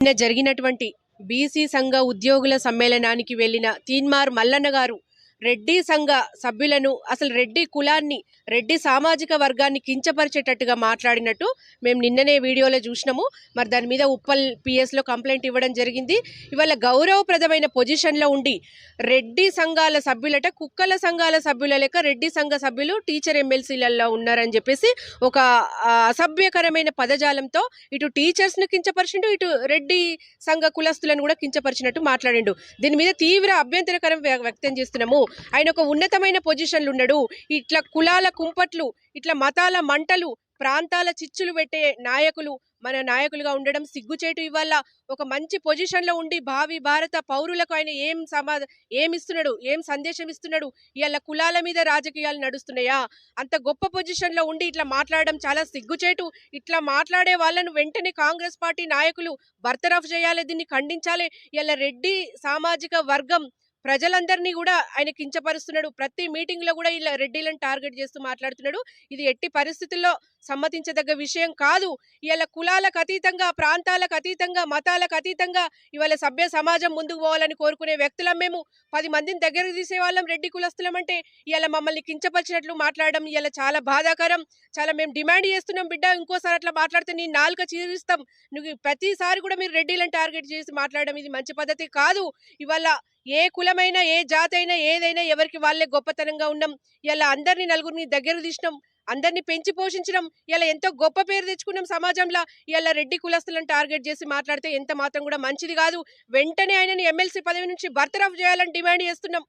నిన్న జరిగినటువంటి బీసీ సంఘ ఉద్యోగుల సమ్మేళనానికి వెళ్లిన తీన్మార్ మల్లన్న గారు రెడ్డి సంఘ సభ్యులను అసలు రెడ్డి కులాన్ని రెడ్డి సామాజిక వర్గాన్ని కించపరిచేటట్టుగా మాట్లాడినట్టు మేము నిన్ననే వీడియోలో చూసినాము. మరి దాని మీద ఉప్పల్ పిఎస్లో కంప్లైంట్ ఇవ్వడం జరిగింది. ఇవాళ గౌరవప్రదమైన పొజిషన్లో ఉండి రెడ్డి సంఘాల సభ్యులట కుక్కల సంఘాల సభ్యుల లెక్క రెడ్డి సంఘ సభ్యులు టీచర్ ఎమ్మెల్సీలలో ఉన్నారని చెప్పేసి ఒక అసభ్యకరమైన పదజాలంతో ఇటు టీచర్స్ను కించపరిచిండు, ఇటు రెడ్డి సంఘ కులస్తులను కూడా కించపరిచినట్టు మాట్లాడిండు. దీని మీద తీవ్ర అభ్యంతరకరం వ్యక్తం చేస్తున్నాము. ఆయన ఒక ఉన్నతమైన పొజిషన్లు ఉన్నాడు. ఇట్లా కులాల కుంపట్లు, ఇట్లా మతాల మంటలు, ప్రాంతాల చిచ్చులు పెట్టే నాయకులు మన నాయకులుగా ఉండడం సిగ్గుచేటు. ఇవాళ ఒక మంచి పొజిషన్లో ఉండి భావి భారత పౌరులకు ఆయన ఏమిస్తున్నాడు, ఏం సందేశం ఇస్తున్నాడు? ఇవాళ కులాల మీద రాజకీయాలు నడుస్తున్నాయా? అంత గొప్ప పొజిషన్లో ఉండి ఇట్లా మాట్లాడడం చాలా సిగ్గుచేటు. ఇట్లా మాట్లాడే వాళ్ళను వెంటనే కాంగ్రెస్ పార్టీ నాయకులు బర్తరఫ్ చేయాలి, దీన్ని ఖండించాలి. ఇవాళ రెడ్డి సామాజిక వర్గం ప్రజలందరినీ కూడా ఆయన కించపరుస్తున్నాడు. ప్రతి మీటింగ్ లో కూడా ఇలా రెడ్డిలను టార్గెట్ చేస్తూ మాట్లాడుతున్నాడు. ఇది ఎట్టి పరిస్థితుల్లో సమ్మతించదగ్గ విషయం కాదు. ఇవాళ కులాలకు అతీతంగా, ప్రాంతాలకు అతీతంగా, మతాలకు అతీతంగా ఇవాళ సభ్య సమాజం ముందుకు పోవాలని కోరుకునే వ్యక్తులం మేము. 10 మందిని దగ్గరకు తీసేవాళ్ళం రెడ్డి కులస్తులం అంటే ఇవాళ మమ్మల్ని కించపరిచినట్లు మాట్లాడడం ఇవాళ చాలా బాధాకరం. చాలా మేము డిమాండ్ చేస్తున్నాం, బిడ్డ ఇంకోసారి అట్లా మాట్లాడితే నీ నాలుక చీరిస్తాం. నువ్వు ప్రతిసారి కూడా మీరు రెడ్డిలను టార్గెట్ చేసి మాట్లాడడం ఇది మంచి పద్ధతి కాదు. ఇవాళ ఏ కులమైనా, ఏ జాతి అయినా, ఏదైనా ఎవరికి వాళ్ళే గొప్పతనంగా ఉన్నాం. ఇలా అందరినీ నలుగురిని దగ్గరకు తీసినాం, అందరినీ పెంచి పోషించడం, ఇలా ఎంతో గొప్ప పేరు తెచ్చుకున్నాం సమాజంలో. ఇలా రెడ్డి కులస్తులను టార్గెట్ చేసి మాట్లాడితే ఎంత మాత్రం కూడా మంచిది కాదు. వెంటనే ఆయనని ఎమ్మెల్సీ పదవి నుంచి బర్తరఫ్ చేయాలని డిమాండ్ చేస్తున్నాం.